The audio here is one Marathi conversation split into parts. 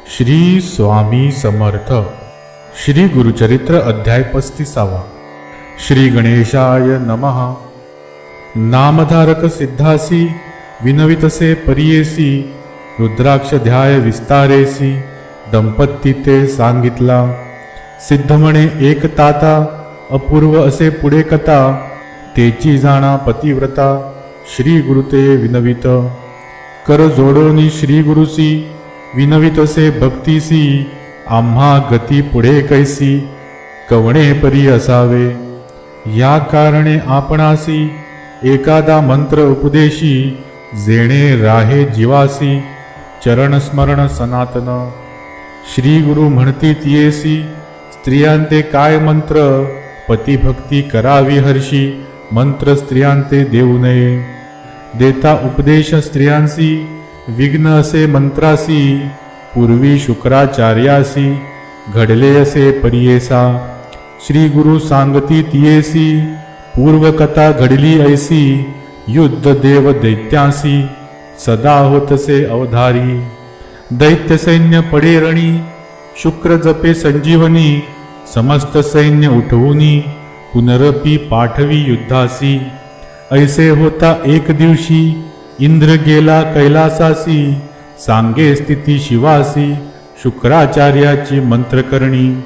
श्री स्वामी समर्थ. श्री गुरुचरित्र अध्याय 35. श्री गणेशाय नमः. नामधारक सिद्धासी विनवितसे परियेसी, रुद्राक्ष ध्याय विस्तारेसी, दंपत्ती ते सांगितला. सिद्ध म्हणे एक ताता, अपूर्व असे पुढे कथा, तेची जाणा पतिव्रता, श्री गुरु ते विनवित. कर जोडोनी श्री गुरुसी, विनवितसे भक्तीसी, आम्हा गती पुढे कैसी, कवणे परी असावे. या कारणे आपणासी, एखादा मंत्र उपदेशी, जेणे राहे जीवासी, चरण स्मरण सनातन. श्री गुरु म्हणतीत येसी, स्त्रियांते काय मंत्र, पतिभक्ती करावी हर्षी, मंत्र स्त्रियांते देऊ नये. देता उपदेश स्त्रियांसी, विघ्न असे मंत्रासी, पूर्वी शुक्राचार्यासी, घडले असे परियेसा. श्री गुरु सांगती तियेसी, पूर्वकथा घडली ऐसी, युद्ध देव दैत्यांसी, सदा होतसे अवधारी. दैत्य सैन्य पडे रणी, शुक्र जपे संजीवनी, समस्त सैन्य उठवूनी, पुनरपी पाठवी युद्धासी. ऐसे होता एक दिवशी, इंद्र गेला कैलासासी, सांगे स्थिती शिवासी, शुक्राचार्याची मंत्रकरणी.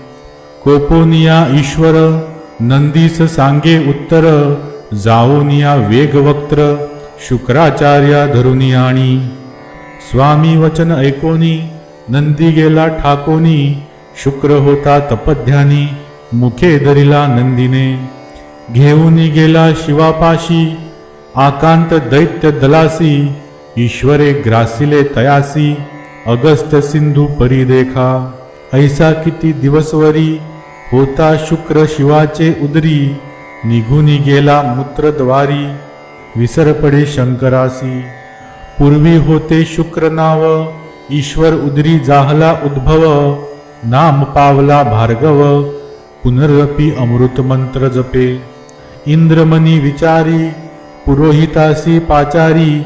कोपोनिया ईश्वर, नंदीस सांगे उत्तर, जाऊनिया वेगवक्त्र, शुक्राचार्या धरुनी आणी. स्वामी वचन ऐकोनी, नंदी गेला ठाकोनी, शुक्र होता तपध्यानी, मुखे धरिला नंदीने. घेऊनी गेला शिवापाशी, आकांत दैत्य दलासी, ईश्वरे ग्रासिले तयासी, अगस्त्य सिंधू परी देखा. ऐसा किती दिवसवरी, होता शुक्र शिवाचे उदरी, निघूनी गेला मूत्रद्वारी, विसर पडे शंकरासी. पूर्वी होते शुक्र नाव, ईश्वर उदरी जाहला उद्भव, नाम पावला भार्गव, पुनरपी अमृत मंत्र जपे. इंद्रमनी विचारी, पुरोहितासी पाचारी,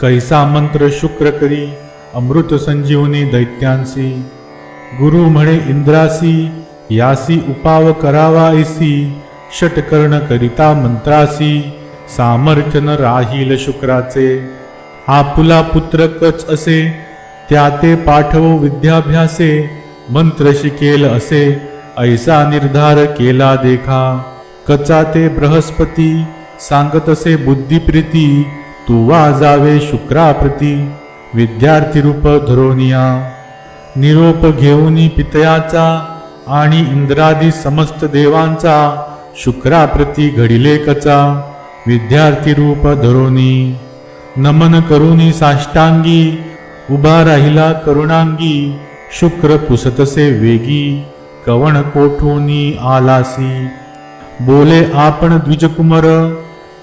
कैसा मंत्र शुक्र करी, अमृत संजीवनी दैत्यांसी. गुरु म्हणे इंद्रासी, यासी उपाव करावा ऐसी, षटकर्ण करिता मंत्रासी, सामर्थ्य न राहील शुक्राचे. आपुला पुत्र कच असे, त्या ते पाठवो विद्याभ्यासे, मंत्र शिकेल असे, ऐसा निर्धार केला देखा. कचा ते बृहस्पती, सांगतसे बुद्धिप्रीती, तुवा जावे शुक्राप्रती, विद्यार्थी रूप धरोनिया. निरोप घेऊनी पितयाचा, आणि इंद्रादी समस्त देवांचा, शुक्राप्रती घडिले कचा, विद्यार्थी रूप धरोनी. नमन करुनी साष्टांगी, उभा राहिला करुणांगी, शुक्र पुसतसे वेगी, कवण कोठूनी आलासी. बोले आपण द्विजकुमार,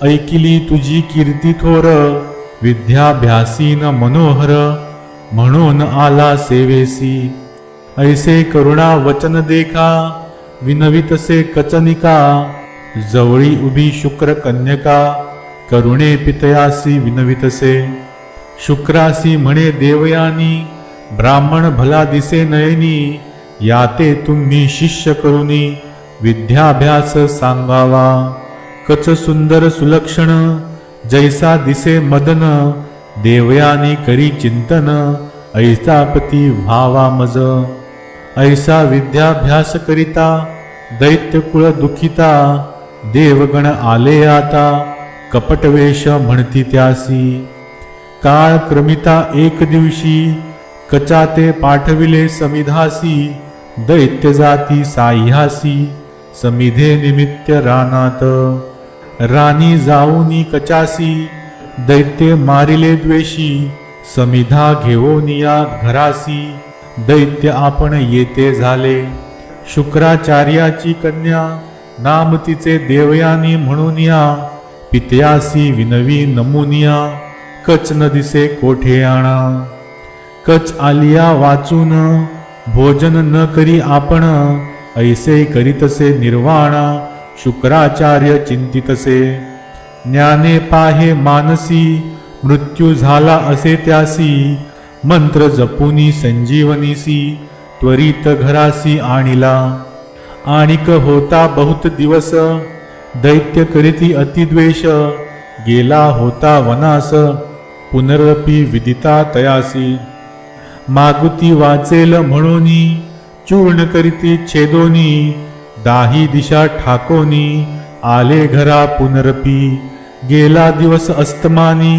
ऐकिली तुझी कीर्ती थोर, विद्याभ्यासीन मनोहर, म्हणून आला सेवेसी. ऐसे करुणा वचन देखा, विनवितसे कचनिका, जवळी उभी शुक्र कन्यका, करुणे पितयासी विनवितसे. शुक्रासी म्हणे देवयानी, ब्राह्मण भला दिसे नयनी, याते तुम्ही शिष्य करुनी, विद्याभ्यास सांगावा. कच सुंदर सुलक्षण, जैसा दिसे मदन, देवयानी करी चिंतन, ऐसा पती व्हावा मज. ऐसा विद्याभ्यास करिता, दैत्य कुळ दुखिता, देवगण आले आता, कपटवेश म्हणती त्यासी. काळ क्रमिता एक दिवशी, कचा ते पाठविले समिधासी, दैत्य जाती साह्यासी, समिधे निमित्त रानात. राणी जाऊनी कचासी, दैत्य मारिले द्वेषी, समिधा घेऊनिया घरासी, दैत्य आपण येते झाले. शुक्राचार्याची कन्या, नाम तिचे देवयानी म्हणूनिया, पित्यासी विनवी नमुनिया, कच न दिसे कोठे आणा. कच आलिया वाचून, भोजन न करी आपण, ऐसे करीतसे निर्वाण, शुक्राचार्य चिंतितसे. ज्ञाने पाहे मानसी, मृत्यू झाला असे त्यासी, मंत्र जपुनी संजीवनीसी त्वरित घरासी आणिला. आणिक होता बहुत दिवस दैत्य करीती अतिद्वेष. गेला होता वनास पुनरपी विदिता तयासी. मागुती वाचेल म्हणूनी चूर्ण करीती छेदोनी. दाही दिशा ठाकोनी आले घरा पुनरपी. गेला दिवस अस्तमानी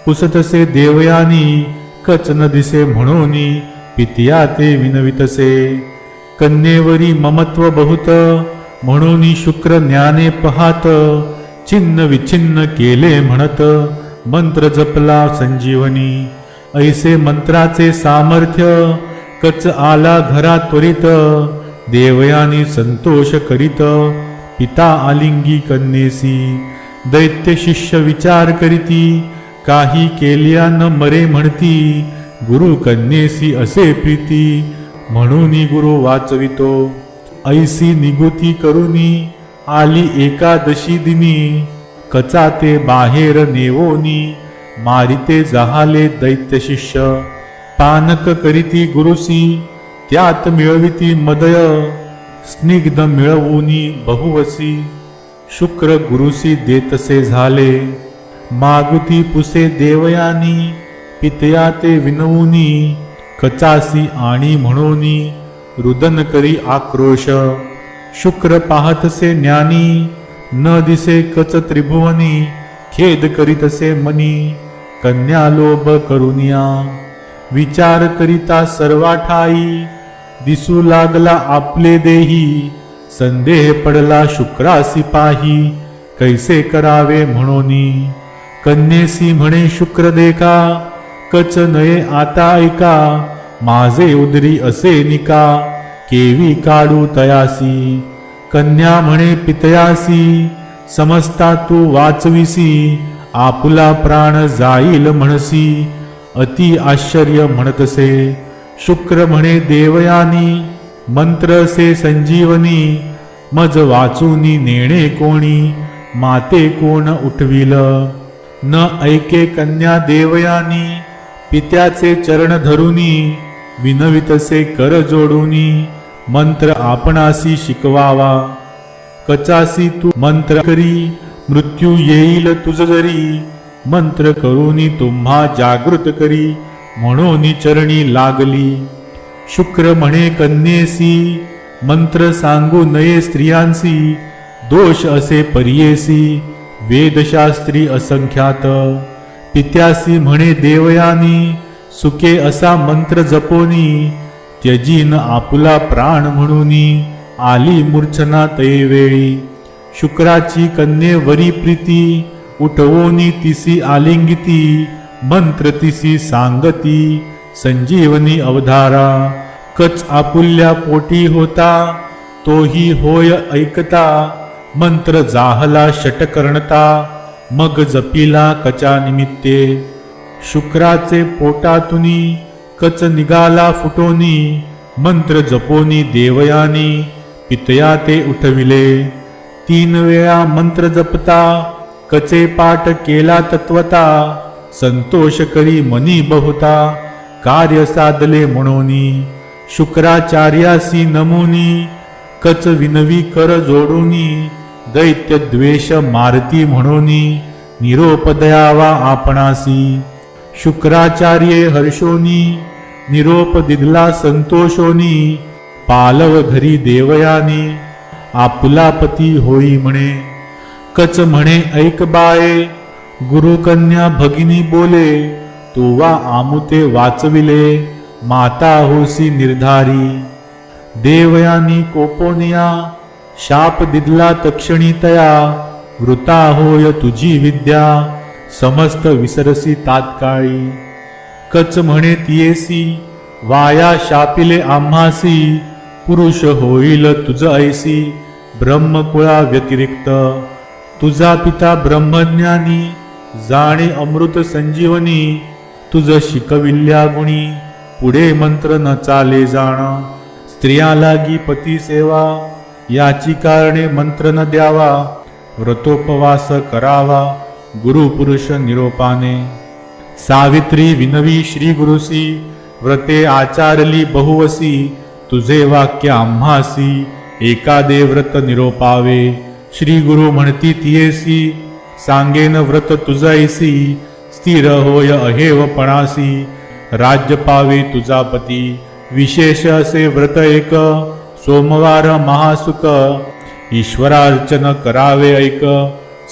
पुसतसे देवयानी. कच न दिसे म्हणूनी पितिया ते विनवितसे. कन्येवरी ममत्व बहुत म्हणूनी शुक्र ज्ञाने पहात. छिन्न विछिन्न केले म्हणत मंत्र जपला संजीवनी. ऐसे मंत्राचे सामर्थ्य कच आला घरा त्वरित. देवयानी संतोष करीत पिता आलिंगी कन्येसी. दैत्य शिष्य विचार करीती काही केल्या न मरे म्हणती. गुरु कन्येसी असे प्रीती म्हणूनी गुरु वाचवितो. ऐसी निगुती करुनी आली एकादशी दिनी. कचा ते बाहेर नेवोनी मारिते जहाले दैत्य शिष्य. पानक करीती गुरुसी त्यात मिळविती मदय. स्निग्ध मिळवूनी बहुवसी शुक्र गुरुसी देतसे झाले. मागुती पुसे देवयानी पितया ते विनवूनी. कचासी आणि म्हणूनी रुदन करी आक्रोश. शुक्र पाहतसे ज्ञानी न दिसे कच त्रिभुवनी. खेद करीतसे मनी कन्या लोभ करुनिया. विचार करिता सर्वा ठाई दिसू लागला आपले देही. संदेह पडला शुक्रासी पाही कैसे करावे म्हणूनी. कन्येसी म्हणे शुक्र देखा कच नये आता ऐका. माझे उदरी असे निका केवी काढू तयासी. कन्या म्हणे पितयासी समजता तू वाचविसी. आपुला प्राण जाईल म्हणसी अति आश्चर्य म्हणतसे. शुक्र म्हणे देवयानी मंत्र से संजीवनी. मज वाचूनी नेणे कोणी माते कोण उठविल. न ऐके कन्या देवयानी पित्याचे चरण धरुनी. विनवितसे कर जोडूनी मंत्र आपणासी शिकवावा. कचासी तू मंत्र करी मृत्यू येईल तुझ जरी. मंत्र करूनी तुम्हा जागृत करी म्हणून चरणी लागली. शुक्र म्हणे कन्येसी मंत्र सांगू नये स्त्रियांसी. दोष असे परियेसी वेदशास्त्री असंख्यात. पित्यासी म्हणे देवयानी सुखे असा मंत्र जपोनी. त्यजीन आपुला प्राण म्हणूनी आली मूर्छना तैवेळी. शुक्राची कन्येवरी प्रीती उठवोनी तिसी आलिंगिती. मंत्र तिसी सांगती संजीवनी अवधारा. कच आपुल्या पोटी होता तोही होय ऐकता. मंत्र जाहला षटकर्णता मग जपिला कचा निमित्ते. शुक्राचे पोटातुनी कच निघाला फुटोनी. मंत्र जपोनी देवयानी पितया ते उठविले. 3 वेळा मंत्र जपता कचे पाठ केला तत्वता. संतोष करी मनी बहुता कार्य साधले म्हणूनी. शुक्राचार्यासी नमुनी कच विनवी कर जोडूनी. दैत्य द्वेष मारती म्हणूनी निरोप द्यावा आपणासी. शुक्राचार्ये हर्षोनी निरोप दिदला संतोषोनी. पालव घरी देवयानी आपुला पती होई म्हणे. कच म्हणे ऐक बाळे गुरुकन्या भगिनी बोले. तुवा आमुते वाचविले माता होसी निर्धारी. देवयानी कोपोनिया शाप दिदला तक्षणी तया. वृता होय तुझी विद्या समस्त विसरसी तात्काळी. कच म्हणे तियेसी वाया शापिले आम्हासी. पुरुष होईल तुझ ऐसी ब्रह्मकुळा व्यतिरिक्त. तुझा पिता ब्रह्मज्ञानी जाणे अमृत संजीवनी. तुझ शिकविल्या गुणी पुढे मंत्र न चाले जाण. स्त्रिया लागी पती सेवा याची कारणे मंत्र न द्यावा. व्रतोपवास करावा गुरु पुरुष निरोपाने. सावित्री विनवी श्री गुरुसी व्रते आचारली बहुवसी, तुझे वाक्य आम्हासी एकादे व्रत निरोपावे. श्री गुरु म्हणती तियेसी, सांगेन व्रत तुझैसी, स्थिर होय अहेवपणासी. राज्य पावे तुझा पती, विशेष असे व्रत एक, सोमवार महासुख, ईश्वरार्चन करावे ऐक,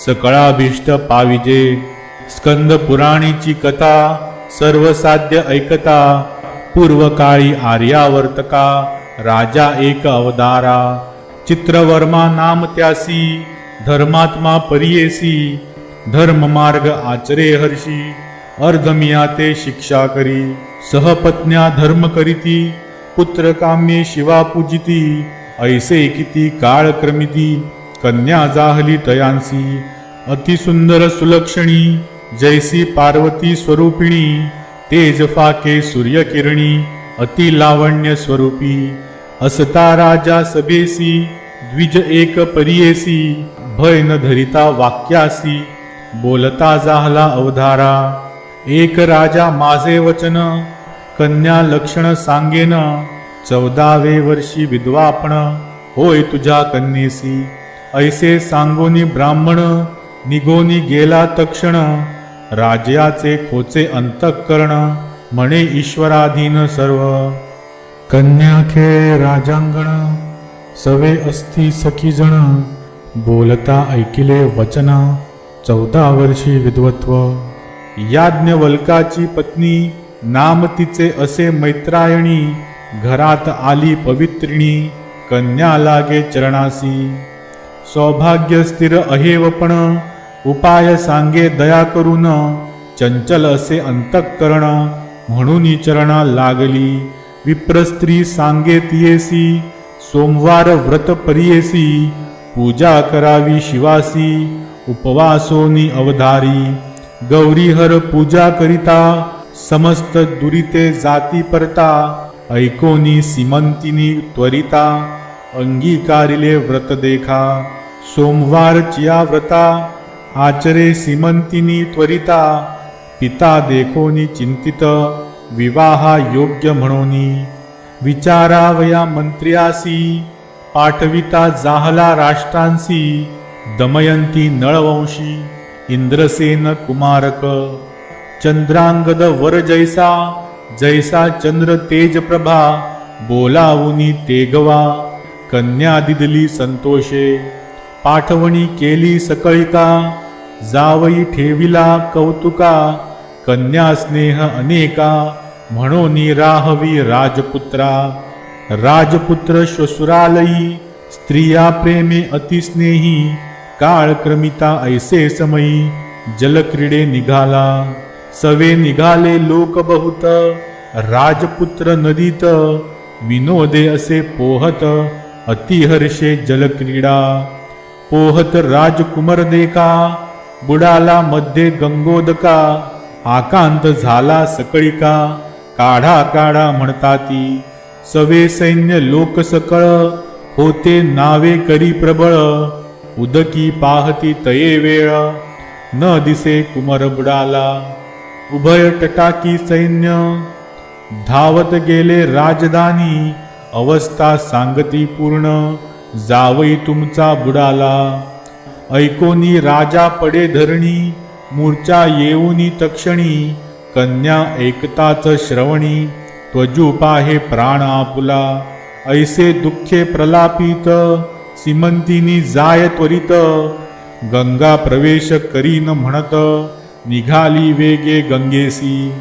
सकळाभीष्ट पाविजे. स्कंद पुराणीची कथा, सर्वसाध्य ऐकता, पूर्वकाळी आर्यावर्तका, राजा एक अवतारा. चित्रवर्मा नाम त्यासी, धर्मात्मा परियेसी, धर्म मार्ग आचरे हर्षी, अर्धमिया ते शिक्षा करी. सहपत्न्या धर्म करीती, पुत्र काम्ये शिवा पूजिती, ऐसे किती काळ क्रमिती, कन्या जाहली तयांसी. अतिसुंदर सुलक्षणी, जैसी पार्वती स्वरूपिणी, तेज फाके सूर्यकिरणी, अति लावण्य स्वरूपी. असता राजा सभेसी, द्विज एक परियेसी, भय न धरिता वाक्यासी, बोलता जाहला अवधारा. एक राजा माझे वचन, कन्या लक्षण सांगेन, 14वे वर्षी विद्वापण, होय तुझ्या कन्येसी. ऐसे सांगोनी ब्राह्मण, निघोनी गेला तक्षण, राजाचे खोचे अंतःकरण, म्हणे ईश्वराधीन सर्व. कन्या खेळे राजांगण, सवे असती सखी जण, बोलता ऐकिले वचन, 14 वर्षी विद्वत्व. याज्ञवल्काची पत्नी, नाम तिचे असे मैत्रायणी, घरात आली पवित्रिणी, कन्या लागे चरणासी. सौभाग्य स्थिर अहेवपण, उपाय सांगे दया करून, चंचल असे अंतःकरण, म्हणून चरणा लागली. विप्रस्त्री सांगे तियेसी, सोमवार व्रत परियेसी, पूजा करावी शिवासी, उपवासोनी अवधारी. गौरीहर पूजा करिता, समस्त दुरिते जाती परता, ऐकोनी सीमंतिनी त्वरिता, अंगीकारिले व्रत देखा. सोमवार चिया व्रता, आचरे सीमंतिनी त्वरिता, पिता देखोनी चिंतित, विवाहा योग्य म्हणोनी. विचारावया मंत्र्यासी, पाठविता जाहला राष्ट्रांसी, दमयंती नळवंशी, इंद्रसेन कुमारक. चंद्रांगद वर जैसा, जैसा चंद्र तेज प्रभा, बोलावुनी तेगवा, कन्या दिदली संतोषे. पाठवणी केली सकळिका, जावई ठेविला कौतुका, कन्या स्नेह अनेका, म्हणोनी राहवी राजपुत्रा. राजपुत्र श्वशुरालयी, स्त्रिया प्रेमे अतिस्नेही, काळक्रमिता ऐसे समयी, जलक्रीडे निघाला. सवे निघाले लोक बहुत, राजपुत्र नदीत, विनोदे असे पोहत, अतिहर्षे जलक्रीडा. पोहत राजकुमार देखा, बुडाला मध्ये गंगोदका, आकांत झाला सकळिका, काढा काढा म्हणताती. सवे सैन्य लोक सकळ, होते नावे करी प्रबळ, उदकी पाहती तये वेळ, न दिसे कुमार बुडाला. उभय तटाकी सैन्य, धावत गेले राजधानी, अवस्था सांगती पूर्ण, जावई तुमचा बुडाला. ऐकोनी राजा पडे धरणी, मूर्छा येऊनी तक्षणी, कन्या ऐकताच श्रवणी, त्वजू पाहे प्राण आपुला. ऐसे दुःखे प्रलापित, सीमंतिनी जाय त्वरित, गंगा प्रवेश करीन म्हणत, निघाली वेगे गंगेसी.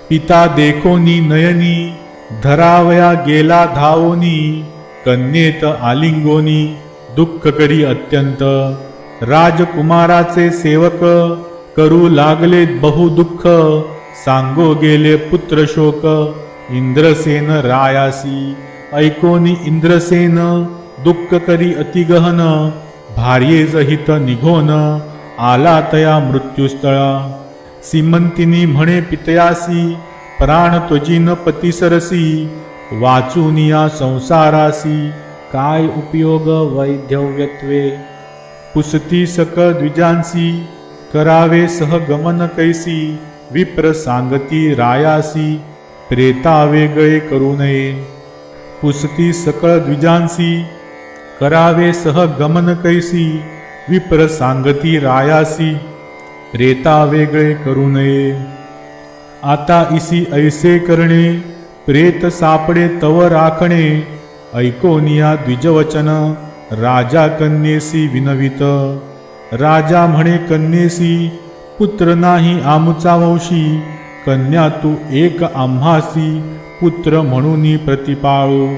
पिता देखोनी नयनी, धरावया गेला धावोनी, कन्येत आलिंगोनी, दुःख करी अत्यंत. राजकुमाराचे सेवक, करू लागले बहु दुःख, सांगो गेले पुत्र शोक, इंद्रसेन रायासी. ऐकोनी इंद्रसेन, दुःख करी अतिगहन, भार्येज हित निघोन, आला तया मृत्यूस्थळा. सीमंतिनी म्हणे पितयासी, प्राण त्वजीन पतिसरसी, वाचून या संसारासी, काय उपयोग वैधव्यत्वे. पुसती सक द्विजांसी, करावे सहगमन कैसी, विप्र सांगती रायासी. प्रेता वेगळे करू नये. पुसती सकळ द्विजांसी, करावे सह गमन कैसी. विप्र सांगती रायासी, प्रेता वेगळे करू नये. आता इसी ऐसे करणे, प्रेत सापडे तव राखणे. ऐकोनिया द्विजवचन, राजा कन्येसी विनवित. राजा म्हणे कन्येसी, पुत्र नाही आमुचा वंशी. कन्या तू एक आम्हासी, पुत्र म्हणून प्रतिपाळू.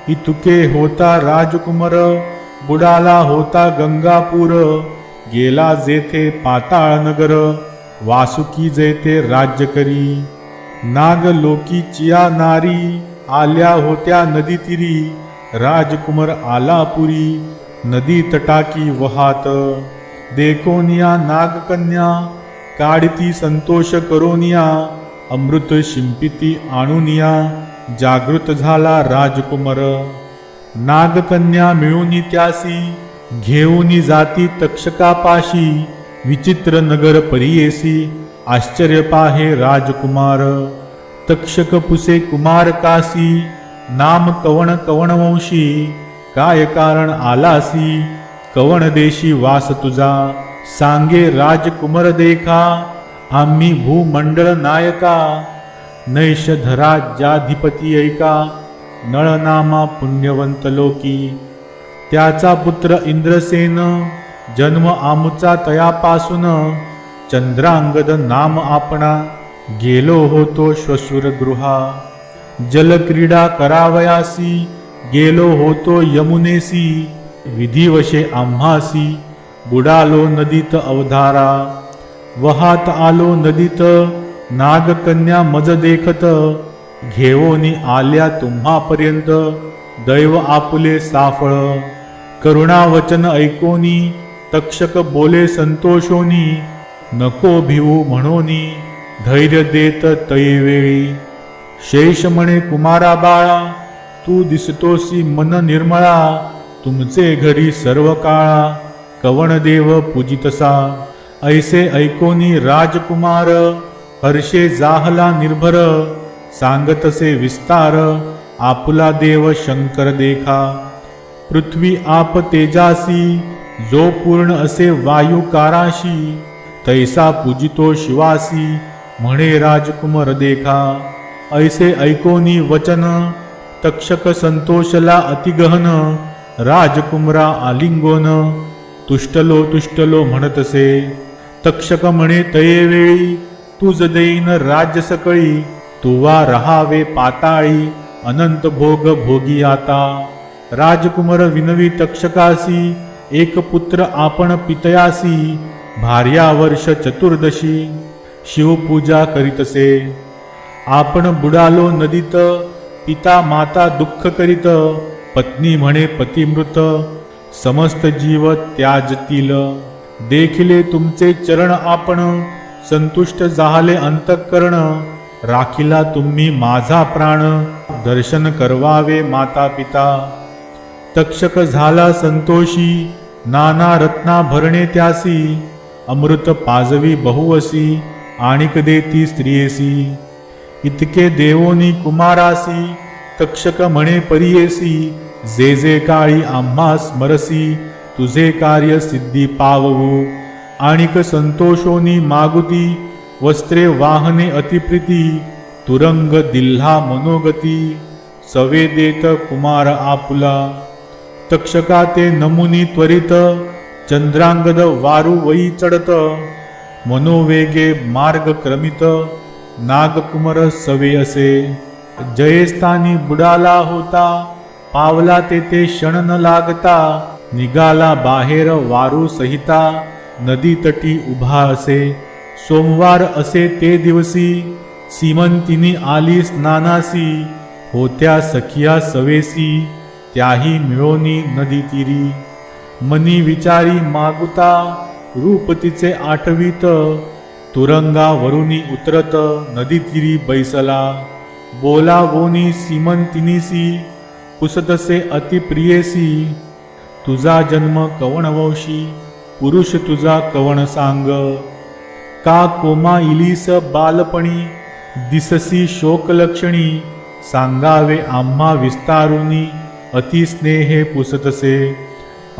इतुके होता राजकुमार, बुडाला होता गंगापूर. गेला जेथे पाताळ नगर, वासुकी जेथे राज्य करी. नाग लोकी चिया नारी, आल्या होत्या नदी तिरी. राजकुमार आला पुरी, नदी तटाकी वहात. देखोनिया नागकन्या, काढती संतोष करोनिया. अमृत शिंपिती आणुनिया, जागृत झाला राजकुमार. नागकन्या मिळूनी त्यासी, घेऊनी जाती तक्षकापाशी. विचित्र नगर परियेसी, आश्चर्य पाहे राजकुमार. तक्षक पुसे कुमार कासी, नाम कवण कवणवंशी. काय कारण आलासी, कवण देशी वास तुझा. सांगे राजकुमार देखा, आम्ही भूमंडळ नायका. नैष धराज्याधिपती ऐका, नळनामा पुण्यवंत लोकी. त्याचा पुत्र इंद्रसेन, जन्म आमुचा तयापासून. चंद्रांगद नाम आपणा, गेलो होतो श्वशुर गृहा. जलक्रीडा करावयासी, गेलो होतो यमुनेसी. विधिवशे आम्हासी, बुडालो नदीत अवधारा. वहात आलो नदीत, नागकन्या मज देखत. घेवोनी आल्या तुम्हापर्यंत, दैव आपुले साफळ. करुणा वचन ऐकोनी, तक्षक बोले संतोषोनी. नको भिवू म्हणोनी, धैर्य देत तैवेळी. शेष म्हणे कुमारा बाळा, तू दिसतोसी मन निर्मळा. तुमचे घरी सर्व काळा, कवण देव पूजितसा. ऐसे ऐकोनी राजकुमार, हर्षे जाहला निर्भर. सांगतसे विस्तार, आपुला देव शंकर देखा. पृथ्वी आप तेजासी, जो पूर्ण असे वायुकाराशी. तैसा पूजितो शिवासी, म्हणे राजकुमार देखा. ऐसे ऐकोनी वचन, तक्षक संतोषला अतिगहन. राजकुमारा आलिंगोन, तुष्टलो तुष्टलो म्हणतसे. तक्षक म्हणे तयेवेळी, तुझ देईन राज्य सकळी. तुवा रहावे पाताळी, अनंत भोग भोगी आता. राजकुमार विनवी तक्षकासी, एक पुत्र आपण पितयासी. भार्या वर्ष चतुर्दशी, शिवपूजा करीतसे. आपण बुडालो नदीत, पिता माता दुःख करीत. पत्नी म्हणे पतिमृत, समस्त जीव त्याजतील. देखिले तुमचे चरण आपण, संतुष्ट झाले अंतःकरण. राखिला तुम्ही माझा प्राण, दर्शन करवावे माता पिता. तक्षक झाला संतोषी, नाना रत्ना भरणे त्यासी. अमृत पाजवी बहुवसी, आणिक देती स्त्रियेसी. इतके देवोनी कुमारासी, तक्षक म्हणे परियेसी. जे जे काळी आम्हा स्मरसी, तुझे कार्य सिद्धी पाववू. आणिक संतोषोनी मागुती, वस्त्रे वाहने अतिप्रीती. तुरंग दिल्हा मनोगती, सवे देत कुमार आपुला. तक्षका ते नमुनी त्वरित, चंद्रांगद वारू वई चढत. मनोवेगे मार्ग क्रमित, नागकुमार सवे असे. जयस्थानी बुडाला होता, पावला तेथे क्षण न लागता. निघाला बाहेर वारू सहिता, नदी तटी उभा असे. सोमवार असे ते दिवसी, सीमंतिनी आली स्नानासी. होत्या सखिया सवेसी, त्याही मिळोनी नदी तीरी. मनी विचारी मागुता, रूप तिचे आठवीत. तुरंगावरुनी उतरत, नदी तीरी बैसला. बोलावोनी सीमंतिनीसी, पुसतसे अतिप्रियेसी. तुझा जन्म कवणवंशी, पुरुष तुझा कवण सांग. का कोमा इलीस बालपणी, दिससी शोकलक्षणी सांगावे आम्हा विस्तारुनी अतिस्नेहे पुसतसे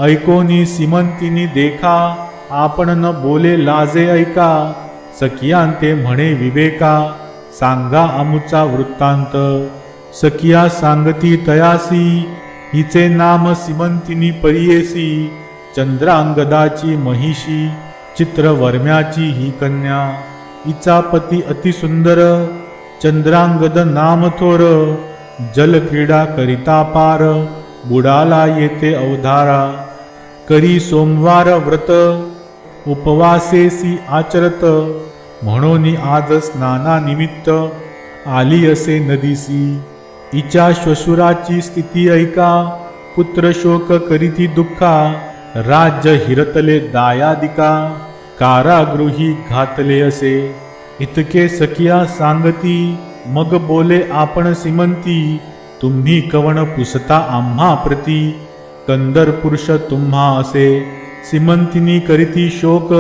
ऐकोनी सीमंतिनी देखा आपण न बोले लाजे ऐका सखियांते म्हणे विवेका सांगा आमुचा वृत्तांत सखिया सांगती तयासी हिचे नाम सीमंतिनी परियेसी चंद्रांगदाची महिषी चित्रवर्म्याची ही कन्या हिचा पती अतिसुंदर चंद्रांगद नाम थोर जलक्रीडा करिता पार बुडाला येते अवधारा करी सोमवार व्रत उपवासेसी आचरत म्हणून आज स्नाना निमित्त आली असे नदीसी हिच्या श्वशुराची स्थिती ऐका पुत्र शोक करीती दुःखा राज्य हिरतले दायादिका कारागृही घातले असे इतके सखिया सांगती मग बोले आपण सीमंती तुम्ही कवण पुसता आम्हा प्रती कंदर पुरुष तुम्हा असे सीमंतिनी करीती शोक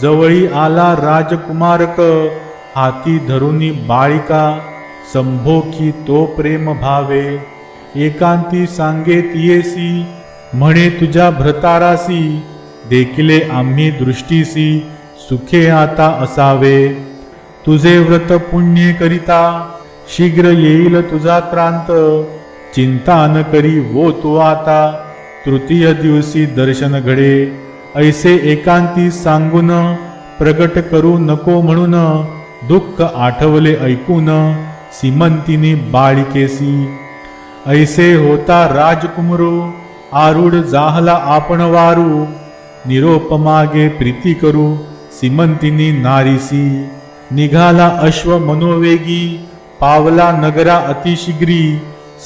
जवळी आला राजकुमारक हाती धरुनी बाळिका संभोखी तो प्रेम भावे एकांती सांगे तियेसी म्हणे तुझ्या भ्रतारासी देखिले आम्ही दृष्टीसी सुखे आता असावे तुझे व्रत पुण्य करिता शीघ्र येईल तुझा क्रांत चिंता न करी वो तू आता तृतीय दिवशी दर्शन घडे ऐसे एकांती सांगून प्रगट करू नको म्हणून दुःख आठवले ऐकून सीमंतिनी बाळिकेसी ऐसे होता राजकुमरू आरूढ जाहला आपण वारू निरोप मागे प्रीती करू सीमंतिनी नारीसी निघाला अश्व मनोवेगी पावला नगरा अतिशीघ्री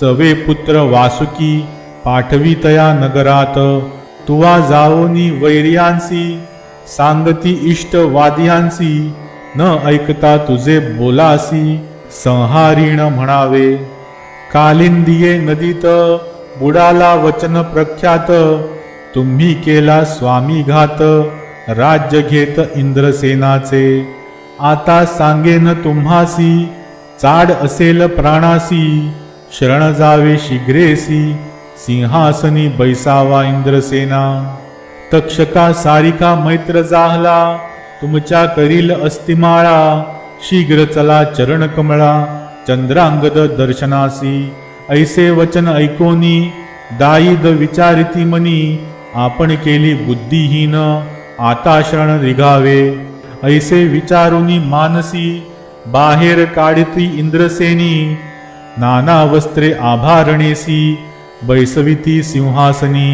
सवे पुत्र वासुकी पाठवी तया नगरात तुवा जाओनी वैर्यांसी सांगती इष्टवादियांसी न ऐकता तुझे बोलासी संहारीण म्हणावे कालिंदिये नदीत बुडाला वचन प्रख्यात तुम्ही केला स्वामी घात राज्य घेत इंद्रसेनाचे आता सांगेन तुम्हासी चाड असेल प्राणासी शरण जावे शीघ्रेसी सिंहासनी बैसावा इंद्रसेना तक्षका सारिका मैत्र जाहला तुमच्या करील अस्तिमाळा शीघ्र चला चरण कमळा चंद्रांगद दर्शनासी ऐसे वचन ऐकोनी दाईद विचारिती मनी आपण केली बुद्धिहीन आता शरण निघावे ऐसे विचारुनी मानसी बाहेर काढती इंद्रसेनी नाना वस्त्रे आभारणेसी बैसविती सिंहासनी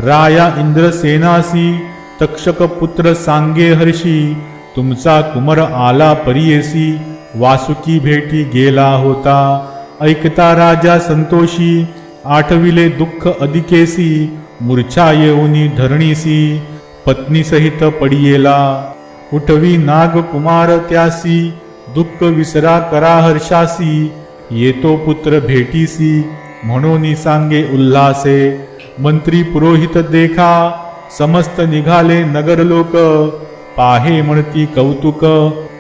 राया इंद्रसेनासी तक्षक पुत्र सांगे हर्षी तुमचा कुमर आला परियेसी वासुकी भेटी गेला होता ऐकता राजा संतोषी आठविले दुःख अधिकेसी मूर्छा येऊनी धरणीसी पत्नी सहित पडियेला उठवी नाग कुमार त्यासी दुःख विसरा करा हर्षासी येतो पुत्र भेटीसी म्हणून सांगे उल्हासे मंत्री पुरोहित देखा समस्त निघाले नगर लोक पाहे म्हणती कौतुक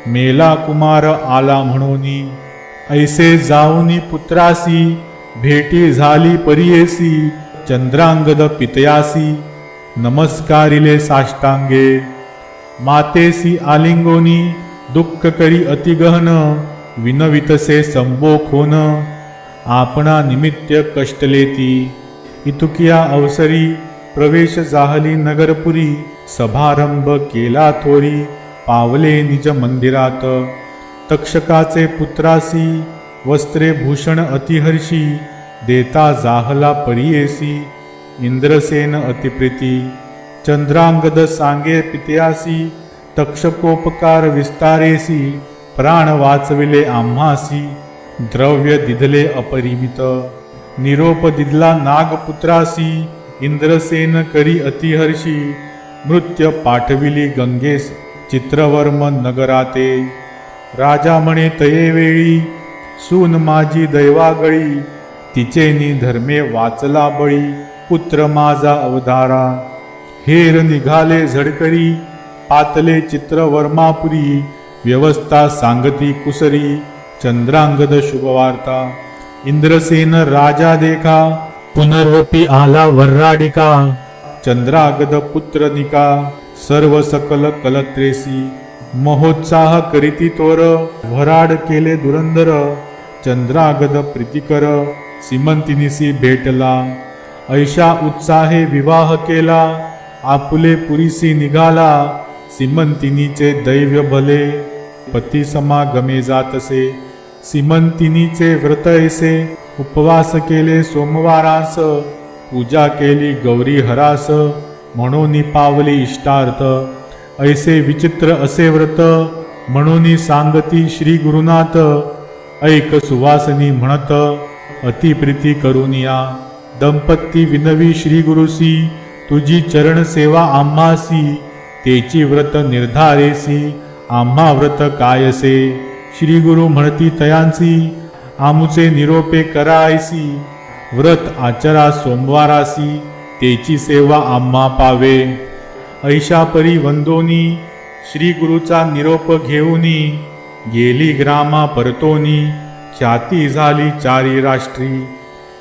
मेला कुमार आला म्हणून ऐसे जाऊनी पुत्रासी भेटी झाली परियेसी चंद्रांगद पितयासी नमस्कारिले साष्टांगे मातेसी आलिंगोनी दुःख करी अतिगहन विनवितसे संबोख होन आपणा निमित्य कष्टलेती इतुकिया अवसरी प्रवेश जाहली नगरपुरी सभारंभ केला थोरी पावले निज मंदिरात तक्षकाचे पुत्रासी वस्त्रे भूषण अतिहर्षी देता जाहला परियेसी इंद्रसेन अतिप्रीती चंद्रांगद सांगे पित्यासी तक्षकोपकार विस्तारेसी प्राण वाचविले आम्हासी द्रव्य दिधले अपरिमित निरोप दिदला नागपुत्रासी इंद्रसेन करी अतिहर्षी मृत्य पाठविली गंगेस चित्रवर्म नगराते राजा म्हणे तये वेळी सून माझी दैवागळी तिचे निधर्मे वाचला बळी पुत्र माझा अवधारा हेर निघाले झडकरी पातले चित्रवर्मापुरी व्यवस्था सांगती कुसरी चंद्रांगद शुभवार्ता। इंद्रसेन राजा देखा, पुनर्वपी आला वर्राडिका। चंद्रागद पुत्र निका, सर्व सकल कलत्रेसी। महोत्साह करीती तोर, वराड केले दुरंदर। चंद्रागद प्रीतिकर, सीमंतिनीसी भेटला। ऐशा उत्साहे विवाह केला, आपुले पुरीसी निघाला। सीमंतिनीचे दैव्य भले, पती समागमे जातसे। सीमंतिनीचे व्रत ऐसे, उपवास केले सोमवारास। पूजा केली गौरी हरास, म्हणून पावली इष्टार्थ। ऐसे विचित्र असे व्रत, म्हणून सांगती श्री गुरुनाथ। ऐक सुवासनी म्हणत, अतिप्रीती करून या। दंपती विनवी श्री गुरुसी, तुझी चरण सेवा आम्हासी। तेची व्रत निर्धारेसी, आम्हा व्रत कायसे। श्री गुरु म्हणती तयांसी, आमुचे निरोपे करायसी। व्रत आचरा सोमवारासी, तेची सेवा आम्हा पावे। ऐशा परी वंदोनी, श्री गुरुचा निरोप घेऊनी। गेली ग्रामा परतोनी, ख्याती झाली चारी राष्ट्री।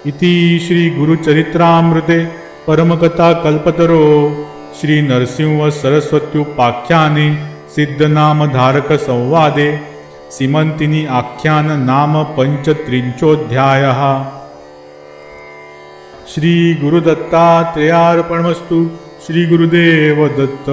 इति श्री गुरुचरित्रामृते परमकथा कल्पतरो श्री नरसिंह सरस्वत्युपाख्याने सिद्धनामधारक संवादे सीमंतिनी आख्यान नाम पंचत्रिंशोऽध्यायः। श्री गुरुदत्तात्रेयार्पणमस्तु। श्री गुरुदेव दत्त।